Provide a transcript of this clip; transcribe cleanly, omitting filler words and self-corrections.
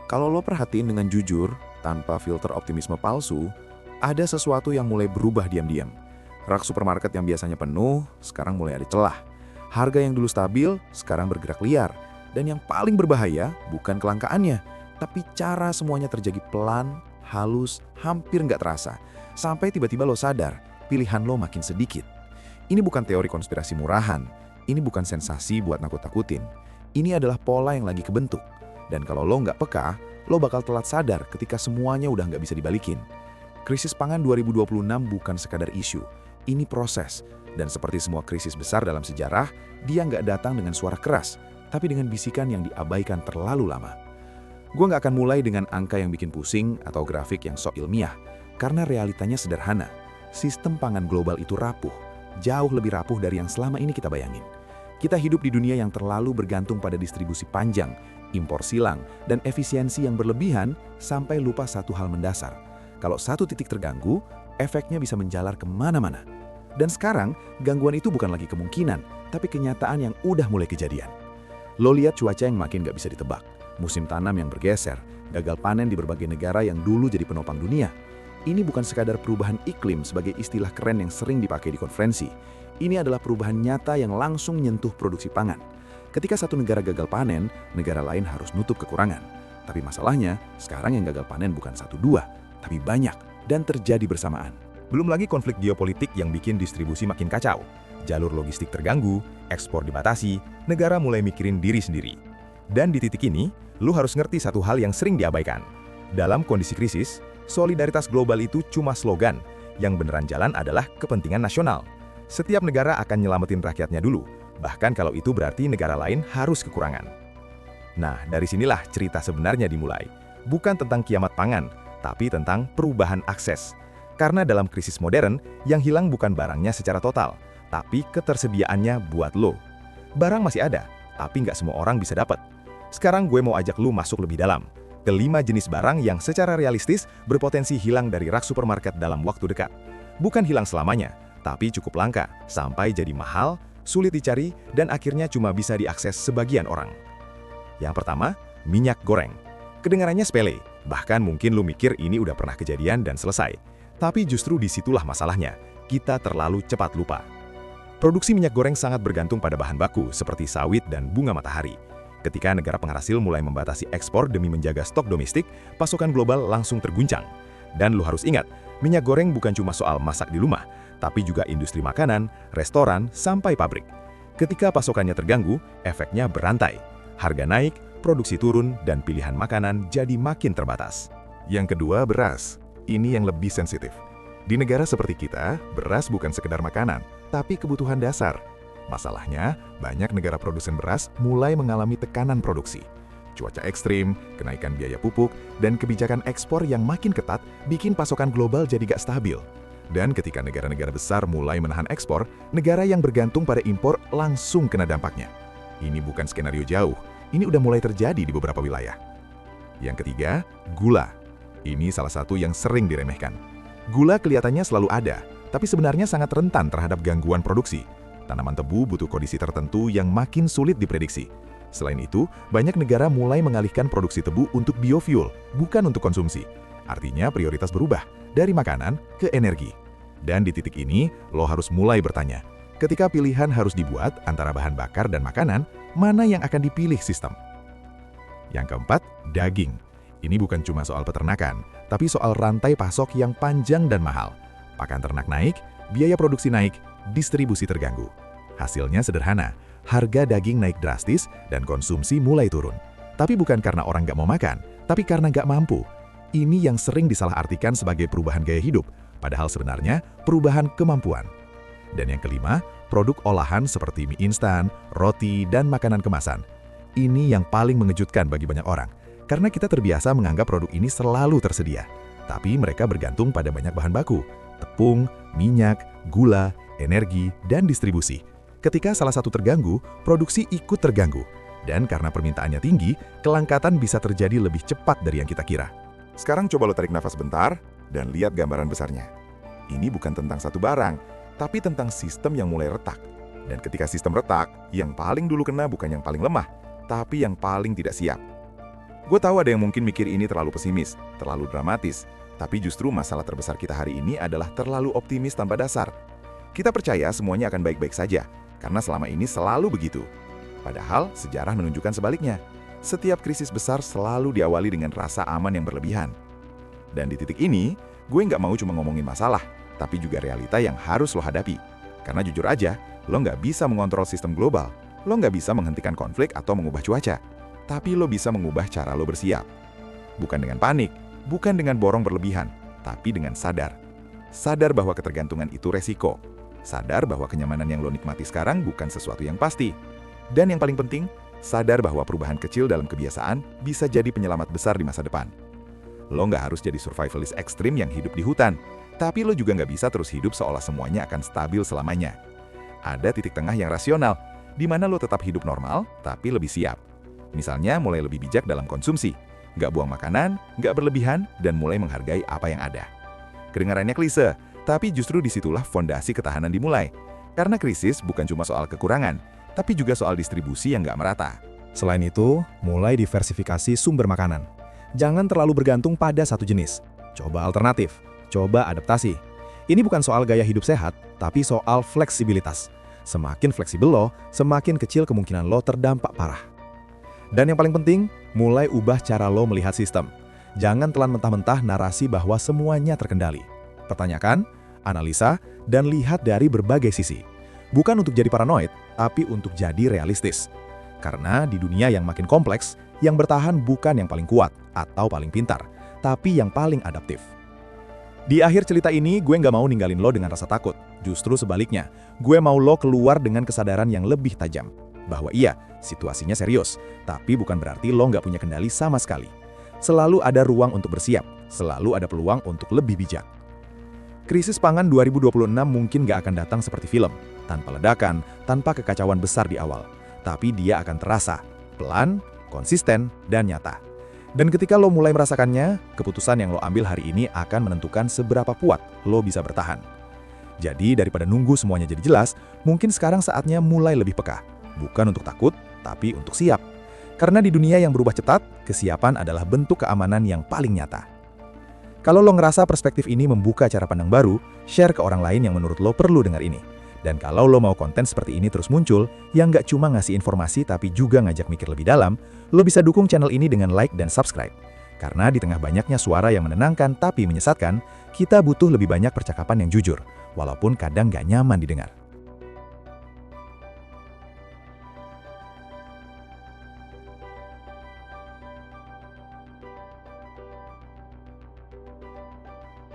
Kalau lo perhatiin dengan jujur, tanpa filter optimisme palsu, ada sesuatu yang mulai berubah diam-diam. Rak supermarket yang biasanya penuh, sekarang mulai ada celah. Harga yang dulu stabil, sekarang bergerak liar. Dan yang paling berbahaya, bukan kelangkaannya, tapi cara semuanya terjadi pelan, halus, hampir nggak terasa. Sampai tiba-tiba lo sadar, pilihan lo makin sedikit. Ini bukan teori konspirasi murahan, ini bukan sensasi buat nakut-nakutin. Ini adalah pola yang lagi kebentuk. Dan kalau lo nggak peka, lo bakal telat sadar ketika semuanya udah nggak bisa dibalikin. Krisis pangan 2026 bukan sekadar isu, ini proses. Dan seperti semua krisis besar dalam sejarah, dia nggak datang dengan suara keras, tapi dengan bisikan yang diabaikan terlalu lama. Gue nggak akan mulai dengan angka yang bikin pusing atau grafik yang sok ilmiah, karena realitanya sederhana. Sistem pangan global itu rapuh, jauh lebih rapuh dari yang selama ini kita bayangin. Kita hidup di dunia yang terlalu bergantung pada distribusi panjang, impor silang, dan efisiensi yang berlebihan sampai lupa satu hal mendasar. Kalau satu titik terganggu, efeknya bisa menjalar kemana-mana. Dan sekarang, gangguan itu bukan lagi kemungkinan, tapi kenyataan yang udah mulai kejadian. Lo lihat cuaca yang makin gak bisa ditebak, musim tanam yang bergeser, gagal panen di berbagai negara yang dulu jadi penopang dunia. Ini bukan sekadar perubahan iklim sebagai istilah keren yang sering dipakai di konferensi. Ini adalah perubahan nyata yang langsung nyentuh produksi pangan. Ketika satu negara gagal panen, negara lain harus nutup kekurangan. Tapi masalahnya, sekarang yang gagal panen bukan 1-2, tapi banyak dan terjadi bersamaan. Belum lagi konflik geopolitik yang bikin distribusi makin kacau. Jalur logistik terganggu, ekspor dibatasi, negara mulai mikirin diri sendiri. Dan di titik ini, lu harus ngerti satu hal yang sering diabaikan. Dalam kondisi krisis, solidaritas global itu cuma slogan. Yang beneran jalan adalah kepentingan nasional. Setiap negara akan nyelamatin rakyatnya dulu, bahkan kalau itu berarti negara lain harus kekurangan. Nah, dari sinilah cerita sebenarnya dimulai. Bukan tentang kiamat pangan, tapi tentang perubahan akses. Karena dalam krisis modern, yang hilang bukan barangnya secara total, tapi ketersediaannya buat lo. Barang masih ada, tapi nggak semua orang bisa dapat. Sekarang gue mau ajak lo masuk lebih dalam, ke 5 jenis barang yang secara realistis berpotensi hilang dari rak supermarket dalam waktu dekat. Bukan hilang selamanya, tapi cukup langka, sampai jadi mahal, sulit dicari, dan akhirnya cuma bisa diakses sebagian orang. Yang pertama, minyak goreng. Kedengarannya sepele, bahkan mungkin lu mikir ini udah pernah kejadian dan selesai. Tapi justru disitulah masalahnya, kita terlalu cepat lupa. Produksi minyak goreng sangat bergantung pada bahan baku seperti sawit dan bunga matahari. Ketika negara penghasil mulai membatasi ekspor demi menjaga stok domestik, pasokan global langsung terguncang. Dan lu harus ingat, minyak goreng bukan cuma soal masak di rumah, tapi juga industri makanan, restoran, sampai pabrik. Ketika pasokannya terganggu, efeknya berantai. Harga naik, produksi turun, dan pilihan makanan jadi makin terbatas. Yang kedua, beras. Ini yang lebih sensitif. Di negara seperti kita, beras bukan sekedar makanan, tapi kebutuhan dasar. Masalahnya, banyak negara produsen beras mulai mengalami tekanan produksi. Cuaca ekstrim, kenaikan biaya pupuk, dan kebijakan ekspor yang makin ketat bikin pasokan global jadi gak stabil. Dan ketika negara-negara besar mulai menahan ekspor, negara yang bergantung pada impor langsung kena dampaknya. Ini bukan skenario jauh, ini udah mulai terjadi di beberapa wilayah. Yang ketiga, gula. Ini salah satu yang sering diremehkan. Gula kelihatannya selalu ada, tapi sebenarnya sangat rentan terhadap gangguan produksi. Tanaman tebu butuh kondisi tertentu yang makin sulit diprediksi. Selain itu, banyak negara mulai mengalihkan produksi tebu untuk biofuel, bukan untuk konsumsi. Artinya prioritas berubah, dari makanan ke energi. Dan di titik ini, lo harus mulai bertanya, ketika pilihan harus dibuat antara bahan bakar dan makanan, mana yang akan dipilih sistem? Yang keempat, daging. Ini bukan cuma soal peternakan, tapi soal rantai pasok yang panjang dan mahal. Pakan ternak naik, biaya produksi naik, distribusi terganggu. Hasilnya sederhana, harga daging naik drastis dan konsumsi mulai turun. Tapi bukan karena orang nggak mau makan, tapi karena nggak mampu. Ini yang sering disalahartikan sebagai perubahan gaya hidup, padahal sebenarnya perubahan kemampuan. Dan yang kelima, produk olahan seperti mie instan, roti, dan makanan kemasan. Ini yang paling mengejutkan bagi banyak orang, karena kita terbiasa menganggap produk ini selalu tersedia. Tapi mereka bergantung pada banyak bahan baku, tepung, minyak, gula, energi, dan distribusi. Ketika salah satu terganggu, produksi ikut terganggu. Dan karena permintaannya tinggi, kelangkaan bisa terjadi lebih cepat dari yang kita kira. Sekarang coba lo tarik nafas bentar dan lihat gambaran besarnya. Ini bukan tentang satu barang, tapi tentang sistem yang mulai retak. Dan ketika sistem retak, yang paling dulu kena bukan yang paling lemah, tapi yang paling tidak siap. Gue tahu ada yang mungkin mikir ini terlalu pesimis, terlalu dramatis, tapi justru masalah terbesar kita hari ini adalah terlalu optimis tanpa dasar. Kita percaya semuanya akan baik-baik saja, karena selama ini selalu begitu. Padahal sejarah menunjukkan sebaliknya. Setiap krisis besar selalu diawali dengan rasa aman yang berlebihan. Dan di titik ini, gue nggak mau cuma ngomongin masalah, tapi juga realita yang harus lo hadapi. Karena jujur aja, lo nggak bisa mengontrol sistem global, lo nggak bisa menghentikan konflik atau mengubah cuaca. Tapi lo bisa mengubah cara lo bersiap. Bukan dengan panik, bukan dengan borong berlebihan, tapi dengan sadar. Sadar bahwa ketergantungan itu resiko. Sadar bahwa kenyamanan yang lo nikmati sekarang bukan sesuatu yang pasti. Dan yang paling penting, sadar bahwa perubahan kecil dalam kebiasaan bisa jadi penyelamat besar di masa depan. Lo nggak harus jadi survivalist ekstrim yang hidup di hutan, tapi lo juga nggak bisa terus hidup seolah semuanya akan stabil selamanya. Ada titik tengah yang rasional, di mana lo tetap hidup normal, tapi lebih siap. Misalnya mulai lebih bijak dalam konsumsi, nggak buang makanan, nggak berlebihan, dan mulai menghargai apa yang ada. Kedengarannya klise, tapi justru disitulah fondasi ketahanan dimulai. Karena krisis bukan cuma soal kekurangan, tapi juga soal distribusi yang nggak merata. Selain itu, mulai diversifikasi sumber makanan. Jangan terlalu bergantung pada satu jenis. Coba alternatif, coba adaptasi. Ini bukan soal gaya hidup sehat, tapi soal fleksibilitas. Semakin fleksibel lo, semakin kecil kemungkinan lo terdampak parah. Dan yang paling penting, mulai ubah cara lo melihat sistem. Jangan telan mentah-mentah narasi bahwa semuanya terkendali. Pertanyakan, analisa, dan lihat dari berbagai sisi. Bukan untuk jadi paranoid, tapi untuk jadi realistis. Karena di dunia yang makin kompleks, yang bertahan bukan yang paling kuat atau paling pintar, tapi yang paling adaptif. Di akhir cerita ini, gue nggak mau ninggalin lo dengan rasa takut. Justru sebaliknya, gue mau lo keluar dengan kesadaran yang lebih tajam. Bahwa iya, situasinya serius, tapi bukan berarti lo nggak punya kendali sama sekali. Selalu ada ruang untuk bersiap, selalu ada peluang untuk lebih bijak. Krisis pangan 2026 mungkin nggak akan datang seperti film, tanpa ledakan, tanpa kekacauan besar di awal. Tapi dia akan terasa, pelan, konsisten, dan nyata. Dan ketika lo mulai merasakannya, keputusan yang lo ambil hari ini akan menentukan seberapa kuat lo bisa bertahan. Jadi daripada nunggu semuanya jadi jelas, mungkin sekarang saatnya mulai lebih peka. Bukan untuk takut, tapi untuk siap. Karena di dunia yang berubah cepat, kesiapan adalah bentuk keamanan yang paling nyata. Kalau lo ngerasa perspektif ini membuka cara pandang baru, share ke orang lain yang menurut lo perlu dengar ini. Dan kalau lo mau konten seperti ini terus muncul, yang nggak cuma ngasih informasi tapi juga ngajak mikir lebih dalam, lo bisa dukung channel ini dengan like dan subscribe. Karena di tengah banyaknya suara yang menenangkan tapi menyesatkan, kita butuh lebih banyak percakapan yang jujur, walaupun kadang nggak nyaman didengar.